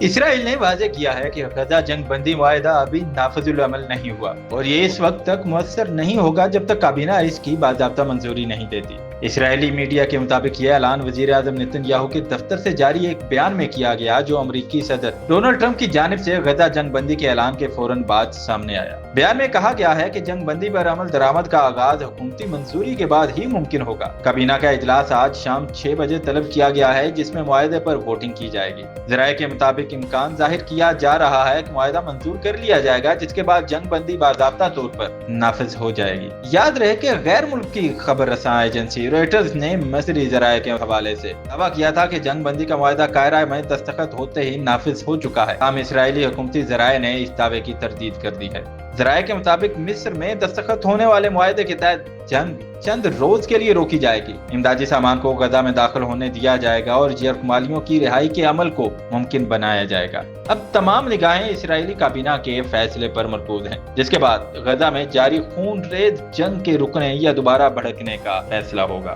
اسرائیل نے واضح کیا ہے کہ غزہ جنگ بندی معاہدہ ابھی نافذ العمل نہیں ہوا اور یہ اس وقت تک مؤثر نہیں ہوگا جب تک کابینہ اس کی باضابطہ منظوری نہیں دیتی۔ اسرائیلی میڈیا کے مطابق یہ اعلان وزیر اعظم نیتن یاہو کے دفتر سے جاری ایک بیان میں کیا گیا جو امریکی صدر ڈونلڈ ٹرمپ کی جانب سے غزہ جنگ بندی کے اعلان کے فوراً بعد سامنے آیا۔ بیان میں کہا گیا ہے کہ جنگ بندی پر عمل درآمد کا آغاز حکومتی منظوری کے بعد ہی ممکن ہوگا۔ کابینہ کا اجلاس آج شام 6 بجے طلب کیا گیا ہے جس میں معاہدے پر ووٹنگ کی جائے گی۔ ذرائع کے مطابق امکان ظاہر کیا جا رہا ہے کہ معاہدہ منظور کر لیا جائے گا جس کے بعد جنگ بندی باضابطہ طور پر نافذ ہو جائے گی۔ یاد رہے کہ غیر ملکی خبر رساں ایجنسی روئٹرز نے مصری ذرائع کے حوالے سے دعویٰ کیا تھا کہ جنگ بندی کا معاہدہ قاہرہ میں دستخط ہوتے ہی نافذ ہو چکا ہے، تاہم اسرائیلی حکومتی ذرائع نے اس دعوے کی تردید کر دی ہے۔ ذرائع کے مطابق مصر میں دستخط ہونے والے معاہدے کے تحت جنگ چند روز کے لیے روکی جائے گی، امدادی سامان کو غزہ میں داخل ہونے دیا جائے گا اور یرغمالیوں کی رہائی کے عمل کو ممکن بنایا جائے گا۔ اب تمام نگاہیں اسرائیلی کابینہ کے فیصلے پر مرکوز ہیں جس کے بعد غزہ میں جاری خون ریز جنگ کے رکنے یا دوبارہ بھڑکنے کا فیصلہ ہوگا۔